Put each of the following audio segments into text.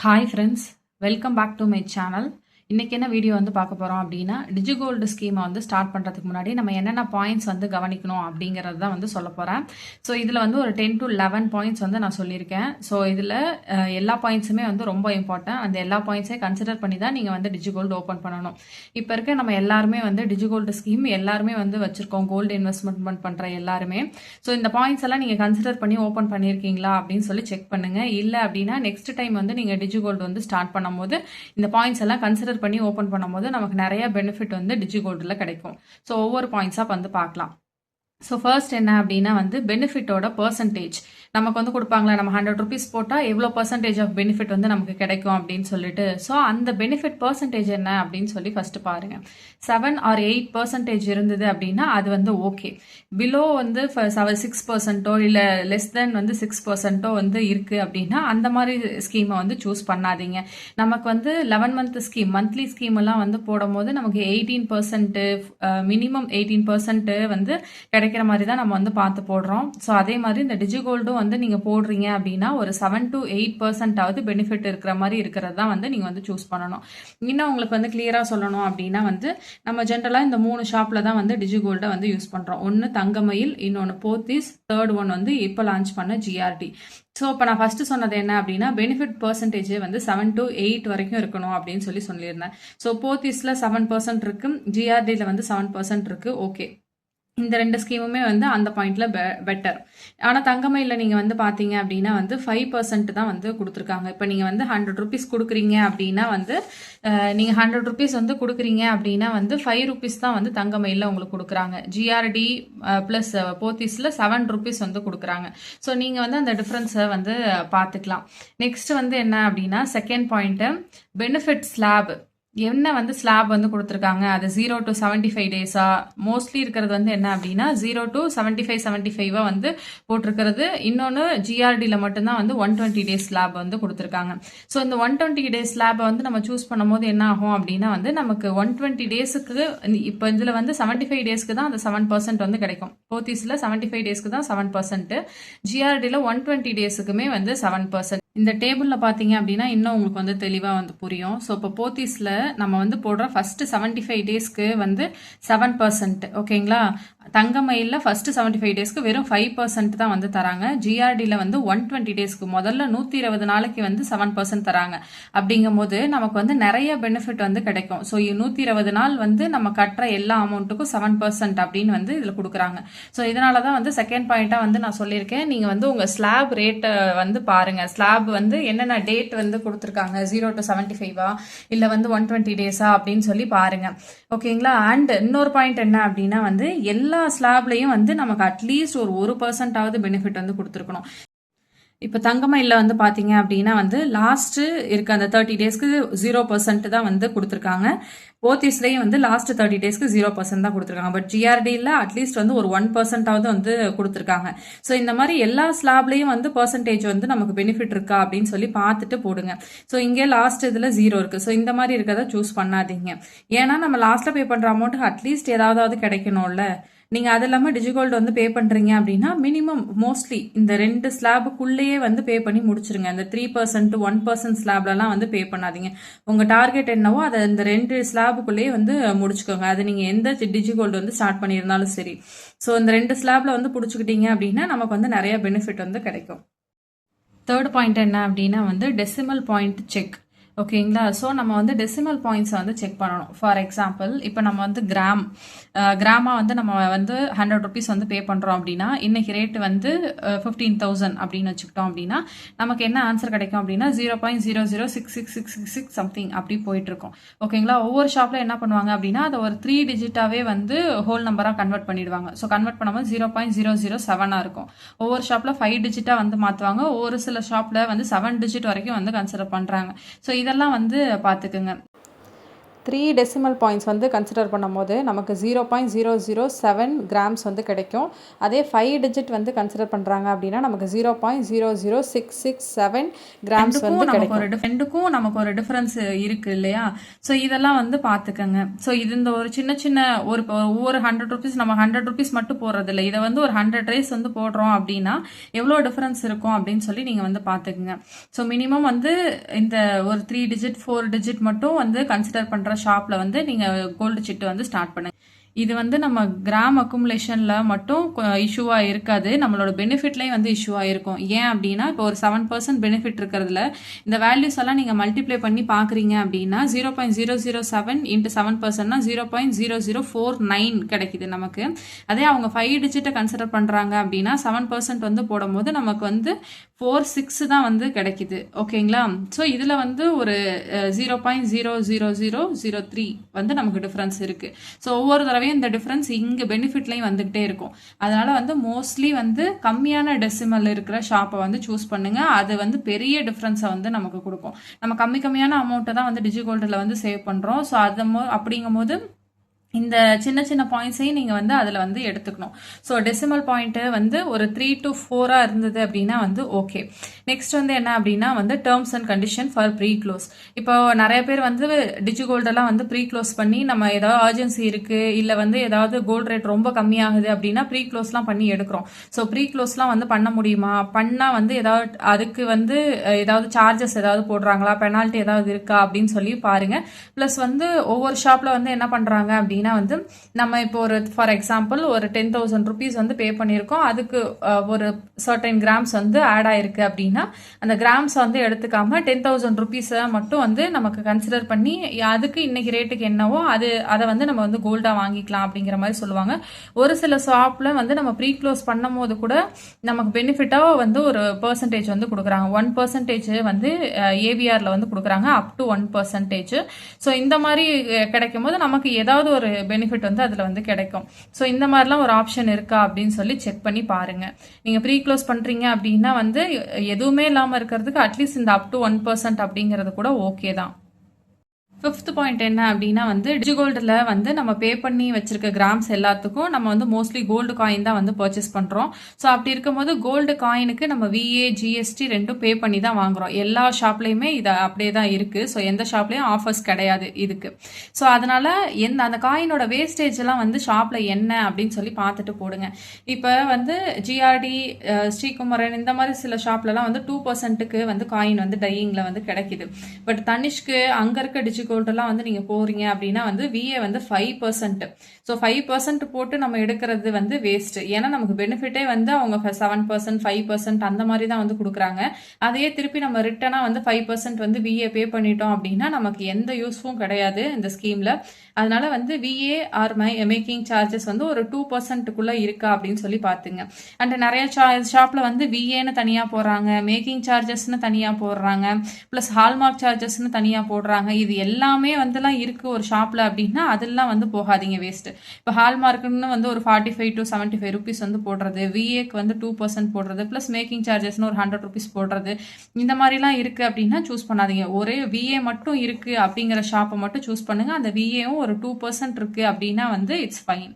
Hi friends, welcome back to my channel. இன்னைக்கு என்ன video வந்து பார்க்க போகிறோம் அப்படின்னா, டிஜிகோல்டு ஸ்கீமை வந்து ஸ்டார்ட் பண்ணுறதுக்கு முன்னாடி நம்ம என்னென்ன பாயிண்ட்ஸ் வந்து கவனிக்கணும் அப்படிங்கிறது தான் வந்து சொல்ல போகிறேன். ஸோ இதில் வந்து ஒரு 10 to 11 பாயிண்ட்ஸ் வந்து நான் சொல்லியிருக்கேன். ஸோ இதில் எல்லா பாயிண்ட்ஸுமே வந்து ரொம்ப இம்பார்ட்டன்ட். அந்த எல்லா பாயிண்ட்ஸையும் கன்சிடர் பண்ணி தான் நீங்கள் வந்து டிஜிகோல்டு ஓப்பன் பண்ணணும். இப்போ இருக்க நம்ம எல்லாருமே வந்து டிஜிகோல்டு ஸ்கீம் எல்லாருமே வந்து வச்சுருக்கோம், கோல்டு இன்வெஸ்ட்மெண்ட் பண்ணுற எல்லாருமே. ஸோ இந்த பாயிண்ட்ஸ் எல்லாம் நீங்கள் கன்சிடர் பண்ணி ஓப்பன் பண்ணியிருக்கீங்களா அப்படின்னு சொல்லி செக் பண்ணுங்கள். இல்லை அப்படின்னா நெக்ஸ்ட் டைம் வந்து நீங்கள் டிஜிகோல்டு வந்து ஸ்டார்ட் பண்ணும்போது இந்த பாயிண்ட்ஸ் எல்லாம் கன்சிடர் பண்ணி ஓப்பன் பண்ணும்போது நமக்கு நிறைய பெனிஃபிட் வந்து டிஜிகோல்டில் கிடைக்கும். ஸோ ஒவ்வொரு பாயிண்ட்ஸாக வந்து பார்க்கலாம். ஸோ ஃபர்ஸ்ட் என்ன அப்படின்னா வந்து பெனிஃபிட்டோட பர்சன்டேஜ் நமக்கு வந்து கொடுப்பாங்களா, நம்ம 100 rupees போட்டால் எவ்வளோ பர்சன்டேஜ் ஆஃப் பெனிஃபிட் வந்து நமக்கு கிடைக்கும் அப்படின்னு சொல்லிட்டு. ஸோ அந்த பெனிஃபிட் பர்சன்டேஜ் என்ன அப்படின்னு சொல்லி ஃபர்ஸ்ட் பாருங்க. 7 or 8% இருந்தது அப்படின்னா அது வந்து ஓகே. பிலோ வந்து 6% இல்லை லெஸ் தென் வந்து 6% வந்து இருக்கு அப்படின்னா அந்த மாதிரி ஸ்கீமை வந்து சூஸ் பண்ணாதீங்க. நமக்கு வந்து 11 month ஸ்கீம், மந்த்லி ஸ்கீம் எல்லாம் வந்து போடும் போது நமக்கு 18%, மினிமம் 18% வந்து கிடைக்கிற மாதிரி தான் நம்ம வந்து பார்த்து போடுறோம். ஸோ அதே மாதிரி இந்த டிஜிகோல்டும் வந்து நீங்கள் போடுறீங்க அப்படின்னா ஒரு 7 to 8% பெனிஃபிட் இருக்கிற மாதிரி இருக்கிறது தான் வந்து நீங்கள் வந்து சூஸ் பண்ணணும். இன்னும் உங்களுக்கு வந்து கிளியராக சொல்லணும் அப்படின்னா வந்து நம்ம ஜென்ரலாக இந்த 3 ஷாப்பில் தான் வந்து டிஜிகோல்டை வந்து யூஸ் பண்ணுறோம். ஒன்று தங்கமயில், இன்னொன்று போத்தீஸ், தேர்ட் ஒன் வந்து இப்போ லான்ச் பண்ண ஜிஆர்டி. ஸோ இப்போ நான் ஃபர்ஸ்ட் சொன்னது என்ன அப்படின்னா பெனிஃபிட் பர்சன்டேஜ் வந்து 7 to 8 வரைக்கும் இருக்கணும் அப்படின்னு சொல்லியிருந்தேன். ஸோ போத்தீஸில் 7% இருக்கு, ஜிஆர்டியில் வந்து 7% இருக்கு. ஓகே, இந்த 2 ஸ்கீமுமே வந்து அந்த பாயிண்ட்ல பெட்டர். ஆனால் தங்கமயில நீங்கள் வந்து பார்த்தீங்க அப்படின்னா வந்து 5% தான் வந்து கொடுத்துருக்காங்க. இப்போ நீங்கள் வந்து 100 rupees கொடுக்குறீங்க அப்படின்னா வந்து நீங்கள் 100 rupees வந்து கொடுக்குறீங்க அப்படின்னா வந்து 5 rupees தான் வந்து தங்கமயில உங்களுக்கு கொடுக்குறாங்க. ஜிஆர்டி ப்ளஸ் போத்தீஸில் 7 rupees வந்து கொடுக்குறாங்க. ஸோ நீங்கள் வந்து அந்த டிஃப்ரென்ஸை வந்து பார்த்துக்கலாம். நெக்ஸ்ட் வந்து என்ன அப்படின்னா செகண்ட் பாயிண்ட்டு பெனிஃபிட் ஸ்லாப். என்ன வந்து ஸ்லாப் வந்து கொடுத்துருக்காங்க, அது 0 to 75 டேஸா மோஸ்ட்லி இருக்கிறது வந்து என்ன அப்படின்னா 0 to 75 வந்து போட்டிருக்கிறது. இன்னொன்று ஜிஆர்டியில் மட்டும்தான் வந்து 120 days ஸ்லாப் வந்து கொடுத்துருக்காங்க. ஸோ இந்த 120 days ஸ்லாபை வந்து நம்ம சூஸ் பண்ணும்போது என்ன ஆகும் அப்படின்னா வந்து நமக்கு 120 டேஸுக்கு இப்போ இதில் வந்து 75 டேஸ்க்கு தான் அந்த 7% வந்து கிடைக்கும். போத்தீஸில் 75 டேஸ்க்கு தான் 7%, ஜிஆர்டியில் 120 டேஸுக்குமே வந்து 7%. இந்த டேபிளில் பார்த்தீங்க அப்படின்னா இன்னும் உங்களுக்கு வந்து தெளிவாக வந்து புரியும். ஸோ இப்போ போத்தீஸில் நம்ம வந்து போடுற ஃபர்ஸ்ட் 75 டேஸ்க்கு வந்து 7%, ஓகேங்களா. தங்கமயிலில் ஃபர்ஸ்ட் 75 டேஸ்க்கு வெறும் 5% தான் வந்து தராங்க. ஜிஆர்டியில் வந்து 120 டேஸ்க்கு முதல்ல 120 நாளைக்கு வந்து 7% தராங்க. அப்படிங்கும் போது நமக்கு வந்து நிறைய பெனிஃபிட் வந்து கிடைக்கும். ஸோ 120 நாள் வந்து நம்ம கட்டுற எல்லா அமௌண்ட்டுக்கும் 7% அப்படின்னு வந்து இதில் கொடுக்குறாங்க. ஸோ இதனால தான் வந்து செகண்ட் பாயிண்ட்டாக வந்து நான் சொல்லியிருக்கேன், நீங்கள் வந்து உங்கள் ஸ்லாப் ரேட்டை வந்து பாருங்க. ஸ்லாப் வந்து என்னென்ன டேட் வந்து கொடுத்துருக்காங்க, 0 to 75 இல்லை வந்து 120 டேஸா அப்படின்னு சொல்லி பாருங்க, ஓகேங்களா. அண்ட் இன்னொரு பாயிண்ட் என்ன அப்படின்னா வந்து எல்லா ஸ்லாப்லையும் வந்து நமக்கு அட்லீஸ்ட் ஒரு 1% பெனிஃபிட் வந்து கொடுத்துருக்கணும். இப்போ தங்கமயில வந்து பார்த்தீங்க அப்படின்னா வந்து லாஸ்ட்டு இருக்க அந்த 30 டேஸ்க்கு 0% தான் வந்து கொடுத்துருக்காங்க. போத்தீஸ்லேயும் வந்து லாஸ்ட் 30 டேஸ்க்கு 0% தான் கொடுத்துருக்காங்க. பட் ஜிஆர்டியில் அட்லீஸ்ட் வந்து ஒரு 1% வந்து கொடுத்துருக்காங்க. ஸோ இந்த மாதிரி எல்லா ஸ்லாப்லேயும் வந்து பர்சன்டேஜ் வந்து நமக்கு பெனிஃபிட் இருக்கா அப்படின்னு சொல்லி பார்த்துட்டு போடுங்க. ஸோ இங்கே லாஸ்ட் இதில் 0 இருக்குது. ஸோ இந்த மாதிரி இருக்கிறத சூஸ் பண்ணாதீங்க. ஏன்னா நம்ம லாஸ்ட்டில் பே பண்ணுற அமௌண்ட்டுக்கு அட்லீஸ்ட் ஏதாவது கிடைக்கணும்ல. நீங்கள் அது இல்லாமல் டிஜிகோல்டு வந்து பே பண்ணுறீங்க அப்படின்னா மினிமம் மோஸ்ட்லி இந்த 2 ஸ்லாபுக்குள்ளேயே வந்து பே பண்ணி முடிச்சிருங்க. இந்த 3%, 1% ஸ்லாப்லலாம் வந்து பே பண்ணாதீங்க. உங்கள் டார்கெட் என்னவோ அதை இந்த 2 ஸ்லாபுக்குள்ளேயே வந்து முடிச்சுக்கோங்க. அது நீங்கள் எந்த டிஜிகோல்டு வந்து ஸ்டார்ட் பண்ணியிருந்தாலும் சரி. ஸோ இந்த 2 ஸ்லாப்ல வந்து பிடிச்சிக்கிட்டீங்க அப்படின்னா நமக்கு வந்து நிறைய பெனிஃபிட் வந்து கிடைக்கும். தேர்ட் பாயிண்ட் என்ன அப்படின்னா வந்து டெசிமல் பாயிண்ட் செக், ஓகேங்களா. ஸோ நம்ம வந்து டெசிமல் பாயிண்ட்ஸை வந்து செக் பண்ணணும். ஃபார் எக்ஸாம்பிள் இப்போ நம்ம வந்து கிராமா வந்து நம்ம வந்து 100 rupees வந்து பே பண்ணுறோம் அப்படின்னா இன்னைக்கு ரேட்டு வந்து 15,000 அப்படின்னு வச்சுக்கிட்டோம் அப்படின்னா நமக்கு என்ன ஆன்சர் கிடைக்கும் அப்படின்னா 0.006666 சம்திங் அப்படி போயிட்டு இருக்கும், ஓகேங்களா. ஒவ்வொரு ஷாப்பில் என்ன பண்ணுவாங்க அப்படின்னா அதை ஒரு 3 digitaவே வந்து ஹோல் நம்பராக கன்வெர்ட் பண்ணிடுவாங்க. ஸோ கன்வெர்ட் பண்ணும்போது 0.007 இருக்கும். ஒவ்வொரு ஷாப்பில் 5 digit வந்து மாற்றுவாங்க. ஒரு சில ஷாப்பில் வந்து 7 digit வரைக்கும் வந்து கன்சிடர் பண்ணுறாங்க. ஸோ இதெல்லாம் வந்து பார்த்துக்குங்க. 3 டெசிமல் பாயிண்ட்ஸ் வந்து கன்சிடர் பண்ணும்போது நமக்கு 0.007 கிராம்ஸ் வந்து கிடைக்கும். அதே 5 டிஜிட் வந்து கன்சிடர் பண்ணுறாங்க அப்படின்னா நமக்கு 0.00667 கிராம்ஸ் வந்து கிடைக்கும். ரெண்டுக்கும் நமக்கு ஒரு டிஃபரன்ஸ் இருக்கு இல்லையா? ஸோ இதெல்லாம் வந்து பார்த்துக்கங்க. ஸோ இது இந்த ஒரு சின்ன சின்ன ஒவ்வொரு 100 ருபீஸ் நம்ம 100 ருபீஸ் மட்டும் போடுறது இல்லை. இதை வந்து ஒரு 100 ட்ரேஸ் வந்து போடுறோம் அப்படின்னா எவ்வளோ டிஃபரன்ஸ் இருக்கும் அப்படின்னு சொல்லி நீங்கள் வந்து பார்த்துக்குங்க. ஸோ மினிமம் வந்து இந்த ஒரு 3 டிஜிட் 4 டிஜிட் மட்டும் வந்து கன்சிடர் பண்ணுற ஷாப்பில் வந்து நீங்கள் கோல்டு சிட்டு வந்து ஸ்டார்ட் பண்ணுங்க. இது வந்து நம்ம கிராம் அக்குமுலேஷனில் மட்டும் இஷ்யூவாக இருக்காது, நம்மளோட பெனிஃபிட்லேயும் வந்து இஷ்யூவாக இருக்கும். ஏன் அப்படின்னா இப்போ ஒரு 7% பெனிஃபிட் இருக்கிறதுல இந்த வேல்யூஸ் எல்லாம் நீங்கள் மல்டிப்ளை பண்ணி பார்க்குறீங்க அப்படின்னா 0.007 இன்ட்டு 7%னா 0.0049 கிடைக்குது நமக்கு. அதே அவங்க 5 டிஜிட்டை கன்சிடர் பண்ணுறாங்க அப்படின்னா 7% வந்து போடும்போது நமக்கு வந்து 46 தான் வந்து கிடைக்குது. ஓகேங்களா? ஸோ இதில் வந்து ஒரு 0.00003 வந்து நமக்கு டிஃப்ரென்ஸ் இருக்குது. ஸோ ஒவ்வொரு தடவையும் இந்த டிஃபரன்ஸ் இங்கே பெனிஃபிட்லையும் வந்துகிட்டே இருக்கும். அதனால வந்து மோஸ்ட்லி வந்து கம்மியான டெசிமல் இருக்கிற ஷாப்பை வந்து சூஸ் பண்ணுங்க. அது வந்து பெரிய டிஃபரன்ஸை வந்து நமக்கு கொடுக்கும். நம்ம கம்மியான அமௌண்ட்டை தான் வந்து டிஜிகோல்டில் வந்து சேவ் பண்ணுறோம். ஸோ அப்படிங்கும் போது இந்த சின்ன சின்ன பாயிண்ட்ஸையும் நீங்கள் வந்து அதில் வந்து எடுத்துக்கணும். ஸோ டெசிமல் பாயிண்ட்டு வந்து ஒரு 3 to 4 இருந்தது அப்படின்னா வந்து ஓகே. நெக்ஸ்ட் வந்து என்ன அப்படின்னா வந்து terms and condition for pre close. இப்போ நிறைய பேர் வந்து டிஜிகோல்டெல்லாம் வந்து ப்ரீ க்ளோஸ் பண்ணி நம்ம ஏதாவது அர்ஜென்சி இருக்குது இல்லை வந்து ஏதாவது கோல்டு ரேட் ரொம்ப கம்மியாகுது அப்படின்னா ப்ரீ க்ளோஸ்லாம் பண்ணி எடுக்கிறோம். ஸோ ப்ரீ க்ளோஸ்லாம் வந்து பண்ண முடியுமா? பண்ணால் வந்து ஏதாவது அதுக்கு வந்து ஏதாவது சார்ஜஸ் ஏதாவது போடுறாங்களா, பெனால்ட்டி ஏதாவது இருக்கா அப்படின்னு சொல்லி பாருங்கள். ப்ளஸ் வந்து ஒவ்வொரு ஷாப்பில் வந்து என்ன பண்ணுறாங்க அப்படின்னா வந்து நம்ம இப்போ ஒரு ஃபார் எக்ஸாம்பிள் ஒரு 10,000 ருபீஸ் வந்து பே பண்ணியிருக்கோம், அதுக்கு ஒரு சர்டைன் கிராம்ஸ் வந்து ஆட் ஆயிருக்கு அப்படின்னா அந்த கிராம்ஸ் வந்து எடுத்துக்காம 10,000 ருபீஸை மட்டும் வந்து நமக்கு கன்சிடர் பண்ணி அதுக்கு இன்னைக்கு ரேட்டுக்கு என்னவோ அதை வந்து நம்ம வந்து கோல்டாக வாங்கிக்கலாம் அப்படிங்கிற மாதிரி சொல்லுவாங்க. ஒரு சில ஷாப்பில் வந்து நம்ம ப்ரீ க்ளோஸ் பண்ணும் போது கூட நமக்கு பெனிஃபிட்டாக வந்து ஒரு பர்சன்டேஜ் வந்து கொடுக்குறாங்க. 1% வந்து ஏவிஆரில் வந்து கொடுக்குறாங்க, அப் டு 1%. ஸோ இந்த மாதிரி கிடைக்கும் போது நமக்கு ஏதாவது ஒரு பெனிஃபிட் வந்து அதில் வந்து கிடைக்கும். ஸோ இந்த மாதிரிலாம் ஒரு ஆப்ஷன் இருக்கா அப்படின்னு சொல்லி செக் பண்ணி பாருங்க. நீங்கள் ப்ரீ க்ளோஸ் பண்ணுறீங்க அப்படின்னா வந்து எதுவுமே இல்லாமல் இருக்கிறதுக்கு அட்லீஸ்ட் இந்த அப் டு 1% அப்படிங்கிறது கூட ஓகே தான். 5th பாயிண்ட் என்ன அப்படின்னா வந்து டிஜிகோல்டில் வந்து நம்ம பே பண்ணி வச்சிருக்க கிராம்ஸ் எல்லாத்துக்கும் நம்ம வந்து மோஸ்ட்லி கோல்டு காயின் தான் வந்து பர்ச்சேஸ் பண்ணுறோம். ஸோ அப்படி இருக்கும்போது கோல்டு காயினுக்கு நம்ம விஏ ஜிஎஸ்டி ரெண்டும் பே பண்ணி தான் வாங்குறோம். எல்லா ஷாப்லேயுமே இது அப்படியே தான் இருக்குது. ஸோ எந்த ஷாப்லேயும் ஆஃபர்ஸ் கிடையாது இதுக்கு. ஸோ அதனால் அந்த காயினோட வேஸ்டேஜ் எல்லாம் வந்து ஷாப்பில் என்ன அப்படின்னு சொல்லி பார்த்துட்டு போடுங்க. இப்போ வந்து ஜிஆர்டி, ஸ்ரீகுமரன் இந்த மாதிரி சில ஷாப்லலாம் வந்து 2%க்கு வந்து காயின் வந்து டையிங்கில் வந்து கிடைக்குது. பட் தனிஷ்க்கு அங்கே இருக்க டிஜிகோல்டெல்லாம் வந்து நீங்கள் போகிறீங்க அப்படின்னா வந்து விஏ வந்து 5%. ஸோ 5% போட்டு நம்ம எடுக்கிறது வந்து வேஸ்ட்டு. ஏன்னா நமக்கு பெனிஃபிட்டே வந்து அவங்க 7%, 5% அந்த மாதிரி தான் வந்து கொடுக்குறாங்க. அதையே திருப்பி நம்ம ரிட்டனாக வந்து 5% வந்து விஏ பே பண்ணிட்டோம் அப்படின்னா நமக்கு எந்த யூஸ்ஃபும் கிடையாது இந்த ஸ்கீமில். அதனால வந்து விஏ ஆர் மேக்கிங் சார்ஜஸ் வந்து ஒரு 2%க்குள்ளே இருக்கா அப்படின்னு சொல்லி பார்த்துங்க. அண்ட் நிறைய ஷாப்பில் வந்து விஏன்னு தனியாக போடுறாங்க, மேக்கிங் சார்ஜஸ்ன்னு தனியாக போடுறாங்க, ப்ளஸ் ஹால்மார்க் சார்ஜஸ்ன்னு தனியாக போடுறாங்க. இது எல்லாமே வந்துலாம் இருக்குது ஒரு ஷாப்பில் அப்படின்னா அதெல்லாம் வந்து போகாதீங்க, வேஸ்ட்டு. இப்போ ஹால்மார்க்குன்னு வந்து ஒரு 45 to 75 ருபீஸ் வந்து போடுறது, விஏக்கு வந்து 2% போடுறது, ப்ளஸ் மேக்கிங் சார்ஜஸ்னு ஒரு 100 ருபீஸ் போடுறது, இந்த மாதிரிலாம் இருக்குது அப்படின்னா சூஸ் பண்ணாதீங்க. ஒரே விஏ மட்டும் இருக்குது அப்படிங்கிற ஷாப்பை மட்டும் சூஸ் பண்ணுங்கள். அந்த விஏவும் ஒரு 2% இருக்குது அப்படின்னா வந்து இட்ஸ் ஃபைன்.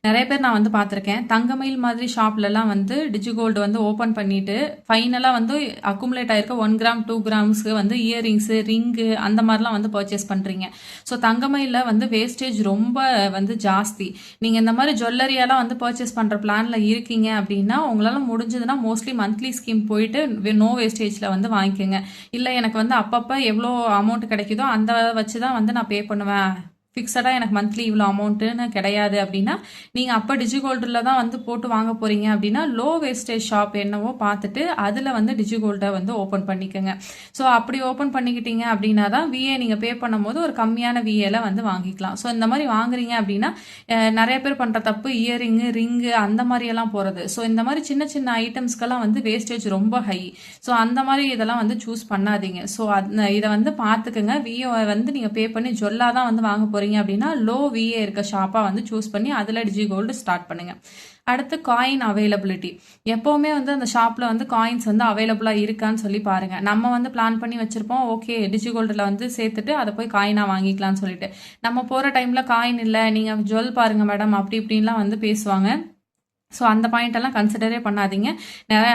நிறைய பேர் நான் வந்து பார்த்துருக்கேன், தங்கமயில் மாதிரி ஷாப்லலாம் வந்து டிஜிகோல்டு வந்து ஓப்பன் பண்ணிட்டு ஃபைனலாக வந்து அக்குமுலேட் ஆகிருக்க 1 கிராம் 2 கிராம்ஸ்க்கு வந்து இயரிங்ஸு, ரிங்கு அந்த மாதிரிலாம் வந்து பர்ச்சேஸ் பண்ணுறீங்க. ஸோ தங்கமயிலில் வந்து வேஸ்டேஜ் ரொம்ப வந்து ஜாஸ்தி. நீங்கள் இந்த மாதிரி ஜுவல்லரியாலாம் வந்து பர்ச்சேஸ் பண்ணுற பிளானில் இருக்கீங்க அப்படின்னா உங்களால் முடிஞ்சதுன்னா மோஸ்ட்லி மந்த்லி ஸ்கீம் போயிட்டு நோ வேஸ்டேஜில் வந்து வாங்கிக்கோங்க. இல்லை எனக்கு வந்து அப்பப்போ எவ்வளோ அமௌண்ட் கிடைக்குதோ அந்த வச்சு தான் வந்து நான் பே பண்ணுவேன், ஃபிக்ஸடாக எனக்கு மந்த்லி இவ்வளோ அமௌண்ட்டுன்னு கிடையாது அப்படின்னா நீங்கள் அப்போ டிஜிகோல்டில் தான் வந்து போட்டு வாங்க போகிறீங்க அப்படின்னா லோ வேஸ்டேஜ் ஷாப் என்னவோ பார்த்துட்டு அதில் வந்து டிஜிகோல்டை வந்து ஓப்பன் பண்ணிக்கோங்க. ஸோ அப்படி ஓப்பன் பண்ணிக்கிட்டீங்க அப்படின்னா தான் விஏ நீங்கள் பே பண்ணும்போது ஒரு கம்மியான விஏல வந்து வாங்கிக்கலாம். ஸோ இந்த மாதிரி வாங்குறீங்க அப்படின்னா நிறைய பேர் பண்ணுற தப்பு இயரிங்கு, ரிங்கு அந்த மாதிரியெல்லாம் போகிறது. ஸோ இந்த மாதிரி சின்ன சின்ன ஐட்டம்ஸ்க்கெல்லாம் வந்து வேஸ்டேஜ் ரொம்ப ஹை. ஸோ அந்த மாதிரி இதெல்லாம் வந்து சூஸ் பண்ணாதீங்க. ஸோ இதை வந்து பார்த்துக்கோங்க. விஏ வந்து நீங்கள் பே பண்ணி ஜொல்லாக தான் வந்து வாங்க போகிறீங்க போகிறீங்க அப்படின்னா லோ விஏ இருக்க ஷாப்பாக வந்து சூஸ் பண்ணி அதில் டிஜிகோல்டு ஸ்டார்ட் பண்ணுங்கள். அடுத்து காயின் அவைலபிலிட்டி. எப்போவுமே வந்து அந்த ஷாப்பில் வந்து காயின்ஸ் வந்து அவைலபிளாக இருக்கான்னு சொல்லி பாருங்கள். நம்ம வந்து பிளான் பண்ணி வச்சுருப்போம், ஓகே டிஜிகோல்டில் வந்து சேர்த்துட்டு அதை போய் காயினாக வாங்கிக்கலாம்னு சொல்லிட்டு. நம்ம போகிற டைமில் காயின் இல்லை, நீங்கள் ஜுவல் பாருங்கள் மேடம் அப்படி இப்படின்லாம் வந்து பேசுவாங்க. ஸோ அந்த பாயிண்டெல்லாம் கன்சிடரே பண்ணாதீங்க.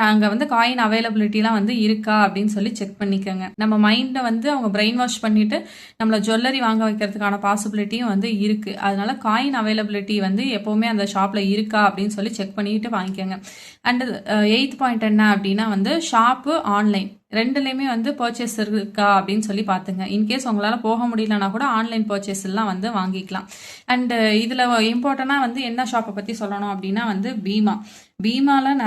அங்கே வந்து காயின் அவைலபிலிட்டிலாம் வந்து இருக்கா அப்படின்னு சொல்லி செக் பண்ணிக்கோங்க. நம்ம மைண்டை வந்து அவங்க பிரெயின் வாஷ் பண்ணிவிட்டு நம்மளை ஜுவல்லரி வாங்க வைக்கிறதுக்கான பாசிபிலிட்டியும் வந்து இருக்குது. அதனால காயின் அவைலபிலிட்டி வந்து எப்போவுமே அந்த ஷாப்பில் இருக்கா அப்படின்னு சொல்லி செக் பண்ணிட்டு வாங்கிக்கோங்க. அண்டு 8th பாயிண்ட் என்ன அப்படின்னா வந்து ஷாப்பு ஆன்லைன் ரெண்டுலேயுமே வந்து பர்ச்சேஸ் இருக்கா அப்படின்னு சொல்லி பார்த்துங்க. இன்கேஸ் உங்களால் போக முடியலன்னா கூட ஆன்லைன் பர்ச்சேஸ் எல்லாம் வந்து வாங்கிக்கலாம். அண்டு இதில் இம்பார்ட்டண்டாக வந்து என்ன ஷாப்பை பற்றி சொல்லணும் அப்படின்னா வந்து பீமாவில்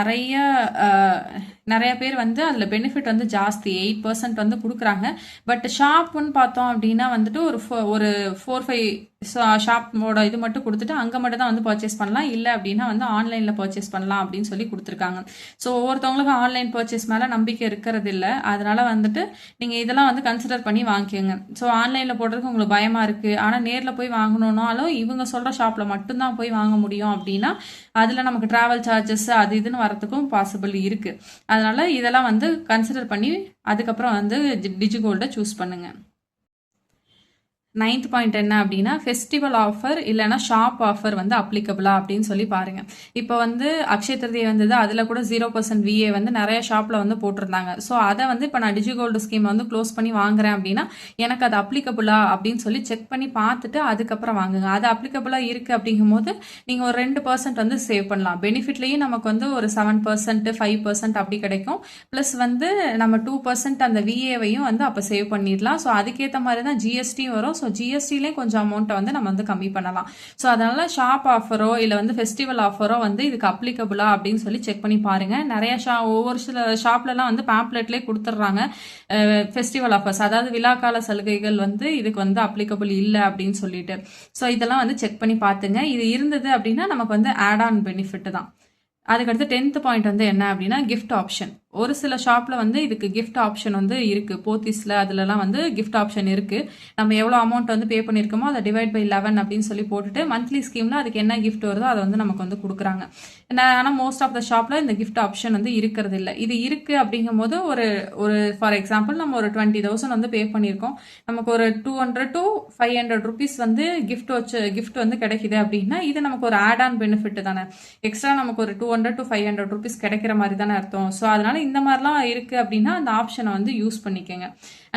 நிறைய பேர் வந்து அதில் பெனிஃபிட் வந்து ஜாஸ்தி 8% வந்து கொடுக்குறாங்க. பட் ஷாப்புன்னு பார்த்தோம் அப்படின்னா வந்துட்டு ஒரு 4-5 ஷாப்போட இது மட்டும் கொடுத்துட்டு அங்கே மட்டும் தான் வந்து பர்ச்சேஸ் பண்ணலாம், இல்லை அப்படின்னா வந்து ஆன்லைனில் பர்ச்சேஸ் பண்ணலாம் அப்படின்னு சொல்லி கொடுத்துருக்காங்க. ஸோ ஒவ்வொருத்தவங்களுக்கும் ஆன்லைன் பர்ச்சேஸ் மேலே நம்பிக்கை இருக்கிறது இல்லை. அதனால வந்துட்டு நீங்கள் இதெல்லாம் வந்து கன்சிடர் பண்ணி வாங்கிக்கோங்க. ஸோ ஆன்லைனில் போடுறதுக்கு உங்களுக்கு பயமாக இருக்குது, ஆனால் நேரில் போய் வாங்கணுன்னாலும் இவங்க சொல்கிற ஷாப்பில் மட்டும்தான் போய் வாங்க முடியும் அப்படின்னா அதில் நமக்கு ட்ராவல் சார்ஜஸ் அது இதுன்னு வரத்துக்கும் பாசிபிள் இருக்குது. அதனால இதெல்லாம் வந்து கன்சிடர் பண்ணி அதுக்கப்புறம் வந்து டிஜிகோல்டை சூஸ் பண்ணுங்கள். 9th பாயிண்ட் என்ன அப்படின்னா ஃபெஸ்டிவல் ஆஃபர் இல்லைனா ஷாப் ஆஃபர் வந்து அப்ளிகபிளா அப்படின்னு சொல்லி பாருங்கள். இப்போ வந்து அக்ஷய திருதியை வந்தது, அதில் கூட 0% விஏ வந்து நிறைய ஷாப்பில் வந்து போட்டிருந்தாங்க. ஸோ அதை வந்து இப்போ நான் டிஜிகோல்டு ஸ்கீம் வந்து க்ளோஸ் பண்ணி வாங்குறேன் அப்படின்னா எனக்கு அது அப்ளிகபிளா அப்படின்னு சொல்லி செக் பண்ணி பார்த்துட்டு அதுக்கப்புறம் வாங்குங்க. அது அப்ளிகபிளாக இருக்குது அப்படிங்கும் போது நீங்கள் ஒரு 2% வந்து சேவ் பண்ணலாம். பெனிஃபிட்லேயும் நமக்கு வந்து ஒரு 7%, 5% அப்படி கிடைக்கும். ப்ளஸ் வந்து நம்ம 2% அந்த விஏவையும் வந்து அப்போ சேவ் பண்ணிடலாம். ஸோ அதுக்கேற்ற மாதிரி தான் ஜிஎஸ்டியும் வரும். ஸோ ஜிஎஸ்டிலேயும் கொஞ்சம் அமௌண்ட்டை வந்து நம்ம வந்து கம்மி பண்ணலாம். ஸோ அதனால ஷாப் ஆஃபரோ இல்லை வந்து ஃபெஸ்டிவல் ஆஃபரோ வந்து இதுக்கு அப்ளிகபிளா அப்படின்னு சொல்லி செக் பண்ணி பாருங்க. நிறைய ஒவ்வொரு சில ஷாப்லலாம் வந்து பேம்ப்ளெட்லேயே கொடுத்துட்றாங்க ஃபெஸ்டிவல் ஆஃபர்ஸ், அதாவது விழாக்கால சலுகைகள் வந்து இதுக்கு வந்து அப்ளிகபிள் இல்லை அப்படின்னு சொல்லிட்டு. ஸோ இதெல்லாம் வந்து செக் பண்ணி பார்த்துங்க. இது இருந்தது அப்படின்னா நமக்கு வந்து ஆட் ஆன் பெனிஃபிட் தான். அதுக்கடுத்து 10th பாயிண்ட் வந்து என்ன அப்படின்னா கிஃப்ட் ஆப்ஷன். ஒரு சில ஷாப்பில் வந்து இதுக்கு கிஃப்ட் ஆப்ஷன் வந்து இருக்குது. போத்தீஸில் அதுலலாம் வந்து கிஃப்ட் ஆப்ஷன் இருக்குது. நம்ம எவ்வளோ அமௌண்ட் வந்து பே பண்ணியிருக்கோமோ அதை டிவைட் பை 11 அப்படின்னு சொல்லி போட்டுட்டு மந்த்லி ஸ்கீமில் அதுக்கு என்ன கிஃப்ட் வருதோ அதை வந்து நமக்கு வந்து கொடுக்குறாங்க. ஆனால் மோஸ்ட் ஆஃப் த ஷாப்பில் இந்த கிஃப்ட் ஆப்ஷன் வந்து இருக்கிறது இல்லை. இது இருக்குது அப்படிங்கும் போது ஒரு ஃபார் எக்ஸாம்பிள் நம்ம ஒரு 20,000 வந்து பே பண்ணியிருக்கோம், நமக்கு ஒரு 200 to 500 rupees வந்து கிஃப்ட் வந்து கிடைக்குது அப்படின்னா இது நமக்கு ஒரு ஆட் ஆன் பெனிஃபிட் தானே. எக்ஸ்ட்ரா நமக்கு ஒரு 200 to 500 rupees கிடைக்கிற மாதிரி தானே அர்த்தம். ஸோ அதனால இந்த மாதிரிலாம் இருக்குது அப்படின்னா அந்த ஆப்ஷனை வந்து யூஸ் பண்ணிக்கோங்க.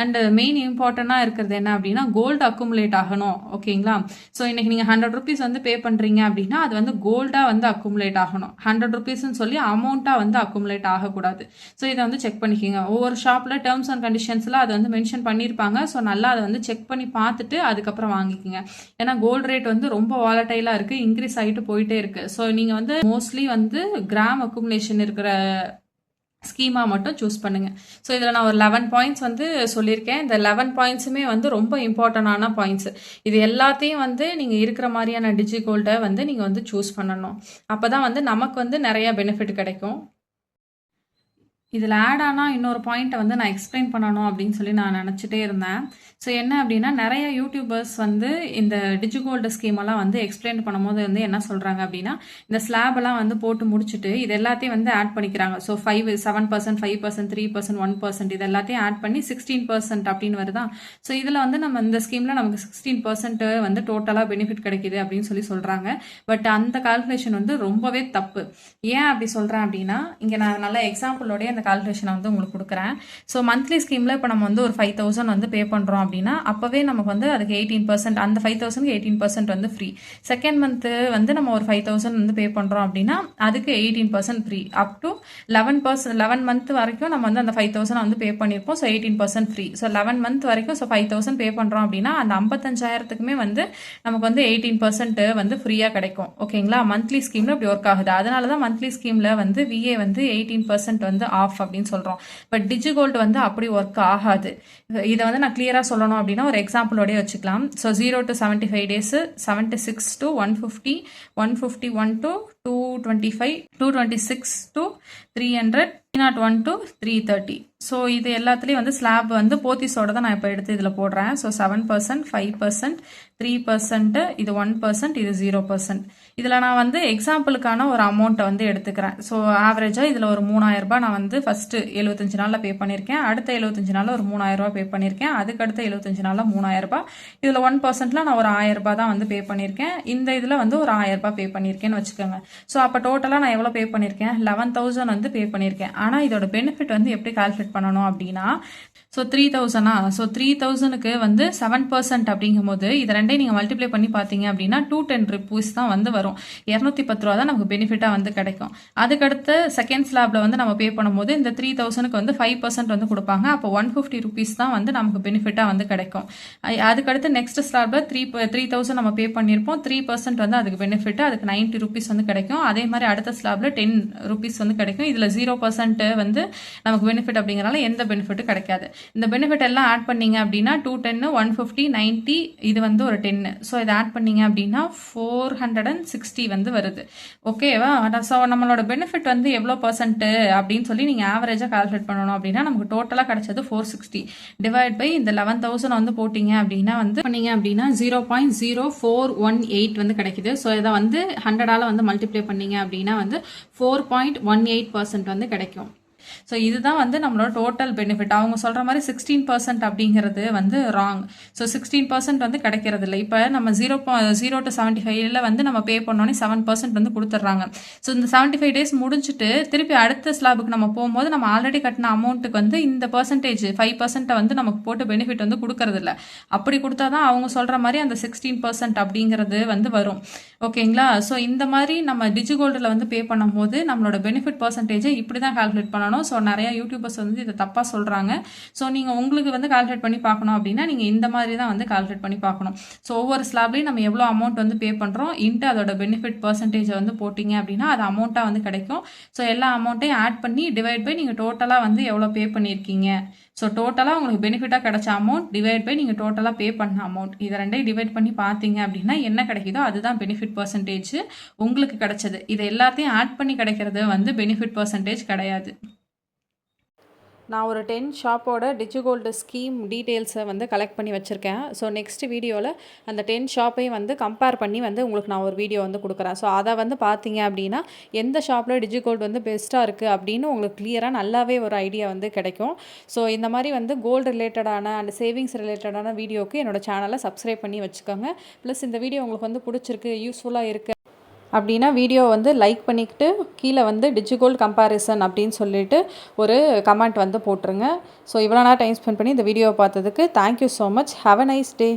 அண்ட் மெயின் இம்பார்ட்டண்டாக இருக்கிறது என்ன அப்படின்னா கோல்டு அக்குமுலேட் ஆகணும். ஓகேங்களா? ஸோ இன்னைக்கு நீங்கள் 100 rupees வந்து பே பண்ணுறீங்க அப்படின்னா அது வந்து கோல்டாக வந்து அக்குமுலேட் ஆகணும். 100 rupeesன்னு சொல்லி அமௌண்ட்டாக வந்து அக்குமுலேட் ஆகக்கூடாது. ஸோ இதை வந்து செக் பண்ணிக்கோங்க. ஒவ்வொரு ஷாப்பில் டேர்ம்ஸ் அண்ட் கண்டிஷன்ஸில் அதை வந்து மென்ஷன் பண்ணியிருப்பாங்க. ஸோ நல்லா அதை வந்து செக் பண்ணி பார்த்துட்டு அதுக்கப்புறம் வாங்கிக்கோங்க. ஏன்னா கோல்டு ரேட் வந்து ரொம்ப வாலட்டைலாக இருக்குது, இன்க்ரீஸ் ஆகிட்டு போயிட்டே இருக்குது. ஸோ நீங்கள் வந்து மோஸ்ட்லி வந்து கிராம் அக்குமுலேஷன் இருக்கிற ஸ்கீமா மட்டும் சூஸ் பண்ணுங்க. ஸோ இதில் நான் ஒரு 11 பாயிண்ட்ஸ் வந்து சொல்லியிருக்கேன். இந்த 11 பாயிண்ட்ஸுமே வந்து ரொம்ப இம்பார்ட்டண்டான பாயிண்ட்ஸ். இது எல்லாத்தையும் வந்து நீங்கள் இருக்கிற மாதிரியான டிஜிகோல்டை வந்து நீங்கள் வந்து சூஸ் பண்ணணும். அப்போ தான் வந்து நமக்கு வந்து நிறைய பெனிஃபிட் கிடைக்கும். இதில் ஆட் ஆனால் இன்னொரு பாயிண்ட்டை வந்து நான் எக்ஸ்பிளைன் பண்ணணும் அப்படின்னு சொல்லி நான் நினச்சிட்டே இருந்தேன். ஸோ என்ன அப்படின்னா நிறைய யூடியூபர்ஸ் வந்து இந்த டிஜிகோல்டு ஸ்கீமெல்லாம் வந்து எக்ஸ்பிளைன் பண்ணும்போது வந்து என்ன சொல்கிறாங்க அப்படின்னா இந்த ஸ்லாபெல்லாம் வந்து போட்டு முடிச்சுட்டு இது எல்லாத்தையும் வந்து ஆட் பண்ணிக்கிறாங்க. ஸோ 7%, 5%, 3%, 1% இது எல்லாத்தையும் ஆட் பண்ணி 16% அப்படின்னு வருதா. ஸோ இதில் வந்து நம்ம இந்த ஸ்கீமில் நமக்கு 16% வந்து டோட்டலாக பெனிஃபிட் கிடைக்குது அப்படின்னு சொல்லி சொல்கிறாங்க. பட் அந்த கால்குலேஷன் வந்து ரொம்பவே தப்பு. ஏன் அப்படி சொல்கிறேன் அப்படின்னா இங்கே நான் நல்ல எக்ஸாம்பிளோடய அந்த கால்குலேஷனை வந்து உங்களுக்கு கொடுக்குறேன். ஸோ மந்த்லி ஸ்கீமில் இப்போ நம்ம வந்து ஒரு 5,000 வந்து பே பண்ணுறோம் அப்படின்னா அப்போவே நமக்கு வந்து அதுக்கு 18%, அந்த 5,000க்கு 18% வந்து ஃப்ரீ. செகண்ட் மந்த்து வந்து நம்ம ஒரு 5,000 வந்து பே பண்ணுறோம் அப்படின்னா அதுக்கு 18% ஃப்ரீ. அப் டு 11 மந்த் வரைக்கும் நம்ம வந்து அந்த 5,000 வந்து பே பண்ணியிருப்போம். So 18% free. ஸோ 11 மந்த் வரைக்கும் ஸோ 5,000 பே பண்ணுறோம் அப்படின்னா அந்த 55,000க்குமே வந்து நமக்கு வந்து 18% வந்து ஃப்ரீயாக கிடைக்கும். ஓகேங்களா? மந்த்லி ஸ்கீமில் இப்படி ஒர்க் ஆகுது. அதனால தான் மந்த்லி ஸ்கீமில் வந்து விஏ வந்து 18% வந்து ஆஃப் அப்படின்னு சொல்கிறோம். பட் டிஜிகோல்டு வந்து அப்படி ஒர்க் ஆகாது. இதை வந்து நான் கிளியராக சொல்லணும் அப்படின்னா ஒரு எக்ஸாம்பிளோடய வச்சுக்கலாம். So 0 to 75 days, 76 to 150, 151 to 225, 226 to 300, 301 to 330. So இது எல்லாத்துலேயும் வந்து ஸ்லாப் வந்து போத்தீஸோட தான் நான் இப்போ எடுத்து இதில் போடுறேன். ஸோ 7%, 5%, 3%, இது 1%, இது 0%. இதில் நான் வந்து எக்ஸாம்பிளுக்கான ஒரு அமௌண்ட்டை வந்து எடுத்துக்கிறேன். ஸோ ஆவரேஜாக இதில் ஒரு 3000 ரூபாய் நான் வந்து ஃபஸ்ட்டு 75 நாளில் பே பண்ணியிருக்கேன். அடுத்த 75 நாளில் ஒரு 3000 ரூபா பே பண்ணியிருக்கேன். அதுக்கடுத்த 75 நாளில் 3000 ரூபாய். இதில் 1%ல நான் ஒரு 1000 ரூபாய் தான் வந்து பே பண்ணியிருக்கேன். இந்த இதில் வந்து ஒரு 1000 ரூபாய் பே பண்ணியிருக்கேன்னு வச்சுக்கோங்க. ஸோ அப்போ டோட்டலாக நான் எவ்வளோ பே பண்ணியிருக்கேன்? 11,000 வந்து பே பண்ணியிருக்கேன். ஆனால் இதோட பெனிஃபிட் வந்து எப்படி கால்குலேட் பண்ணணும் அப்படின்னா, ஸோ 3,000 ஸோ 3,000க்கு வந்து 7% அப்படிங்கும்போது இது ரெண்டையும் நீங்கள் மல்டிப்ளை பண்ணி பார்த்தீங்க அப்படின்னா 210 rupees தான் வந்து வரும். 210 ரூபா தான் நமக்கு பெனிஃபிட்டாக வந்து கிடைக்கும். அதுக்கடுத்து செகண்ட் ஸ்லாப்ல வந்து நம்ம பே பண்ணும்போது இந்த 3,000க்கு வந்து 5% வந்து கொடுப்பாங்க. அப்போ 150 rupees தான் வந்து நமக்கு பெனிஃபிட்டாக வந்து கிடைக்கும். அதுக்கடுத்து நெக்ஸ்ட் ஸ்லாப்ல 3,000 நம்ம பே பண்ணியிருப்போம். 3% வந்து அதுக்கு பெனிஃபிட், அதுக்கு 90 rupees வந்து கிடைக்கும். அதே மாதிரி அடுத்த ஸ்லாப்ல 10 rupees வந்து கிடைக்கும். இதில் 0% வந்து நமக்கு பெனிஃபிட் அப்படிங்கிறனால எந்த பெனிஃபிட்டும் கிடைக்காது. இந்த பெனிஃபிட் எல்லாம் ஆட் பண்ணீங்க அப்படின்னா 210, 150, 90, இது வந்து ஒரு 10. ஸோ இதை ஆட் பண்ணீங்க அப்படின்னா 460 வந்து வருது. ஓகேவா? ஸோ நம்மளோட பெனிஃபிட் வந்து எவ்வளோ % அப்படின்னு சொல்லி நீங்கள் ஆவரேஜாக கால்குலேட் பண்ணணும் அப்படின்னா நமக்கு டோட்டலாக கிடைச்சது 460 டிவைட் பை இந்த 11,000 வந்து போட்டிங்க அப்படின்னா வந்து பண்ணீங்க அப்படின்னா 0.0418 வந்து கிடைக்குது. ஸோ இதை வந்து 100ஆல் வந்து மல்டிப்ளை பண்ணீங்க அப்படின்னா வந்து 4.18% வந்து கிடைக்கும். ஸோ இதுதான் வந்து நம்மளோட டோட்டல் பெனிஃபிட். அவங்க சொல்கிற மாதிரி 16% அப்படிங்கிறது வந்து ராங். ஸோ 16% வந்து கிடைக்கிறது இல்லை. இப்போ நம்ம 0 to 75ல வந்து நம்ம பே பண்ணோன்னே 7% வந்து கொடுத்துட்றாங்க. ஸோ இந்த 75 days முடிச்சுட்டு திருப்பி அடுத்த ஸ்லாபுக்கு நம்ம போகும்போது நம்ம ஆல்ரெடி கட்டின அமௌண்ட்டுக்கு வந்து இந்த பர்சன்டேஜ் 5% வந்து நமக்கு போட்டு பெனிஃபிட் வந்து கொடுக்கறது இல்லை. அப்படி கொடுத்தா தான் அவங்க சொல்கிற மாதிரி அந்த 16% அப்படிங்கிறது வந்து வரும். ஓகேங்களா? ஸோ இந்த மாதிரி நம்ம டிஜிகோல்டில் வந்து பே பண்ணும்போது நம்மளோட பெனிஃபிட் பர்சன்டேஜை இப்படி தான் கால்குலேட் பண்ணணும். ஸோ நிறைய யூடியூபர்ஸ் வந்து இதை தப்பாக சொல்கிறாங்க. ஸோ நீங்கள் உங்களுக்கு வந்து கால்குலேட் பண்ணி பார்க்கணும் அப்படின்னா நீங்கள் இந்த மாதிரி தான் வந்து கால்குலேட் பண்ணி பார்க்கணும். ஸோ ஒவ்வொரு ஸ்லாப்லையும் நம்ம எவ்வளோ அமௌண்ட் வந்து பே பண்ணுறோம் இன்ட்டு அதோட பெனிஃபிட் பர்சன்டேஜை வந்து போட்டிங்க அப்படின்னா அது அமௌண்ட்டாக வந்து கிடைக்கும். ஸோ எல்லா அமௌண்ட்டையும் ஆட் பண்ணி டிவைட் பை நீங்கள் டோட்டலாக வந்து எவ்வளோ பே பண்ணியிருக்கீங்க. ஸோ டோட்டலாக உங்களுக்கு பெனிஃபிட்டாக கிடைச்ச அமௌண்ட் டிவைட் பை நீங்கள் டோட்டலாக பே பண்ண அமௌண்ட், இது ரெண்டையும் டிவைட் பண்ணி பார்த்தீங்க அப்படின்னா என்ன கிடைக்குதோ அதுதான் பெனிஃபிட் பர்சன்டேஜ் உங்களுக்கு கிடைச்சது. இது எல்லாத்தையும் ஆட் பண்ணி கிடைக்கிறது வந்து பெனிஃபிட் பர்சன்டேஜ் கிடையாது. நான் ஒரு 10 ஷாப்போட டிஜிகோல்டு ஸ்கீம் டீட்டெயில்ஸை வந்து கலெக்ட் பண்ணி வச்சுருக்கேன். ஸோ நெக்ஸ்ட் வீடியோவில் அந்த 10 ஷாப்பையும் வந்து கம்பேர் பண்ணி வந்து உங்களுக்கு நான் ஒரு வீடியோ வந்து கொடுக்குறேன். ஸோ அதை வந்து பார்த்தீங்க அப்படின்னா எந்த ஷாப்பில் டிஜிகோல்டு வந்து பெஸ்ட்டாக இருக்குது அப்படின்னு உங்களுக்கு கிளியராக நல்லாவே ஒரு ஐடியா வந்து கிடைக்கும். ஸோ இந்த மாதிரி வந்து கோல்டு ரிலேட்டடான அண்ட் சேவிங்ஸ் ரிலேட்டடான வீடியோக்கு என்னோடய சேனலை சப்ஸ்கிரைப் பண்ணி வச்சுக்கோங்க. ப்ளஸ் இந்த வீடியோ உங்களுக்கு வந்து பிடிச்சிருக்கு, யூஸ்ஃபுல்லாக இருக்குது அப்படின்னா வீடியோ வந்து லைக் பண்ணிக்கிட்டு கீழே வந்து டிஜிகோல்டு கம்பேரிசன் அப்படின்னு சொல்லிட்டு ஒரு கமெண்ட் வந்து போட்டுருங்க. ஸோ இவ்வளோ நேரம் டைம் ஸ்பெண்ட் பண்ணி இந்த வீடியோவை பார்த்ததுக்கு thank you so much. Have a nice day.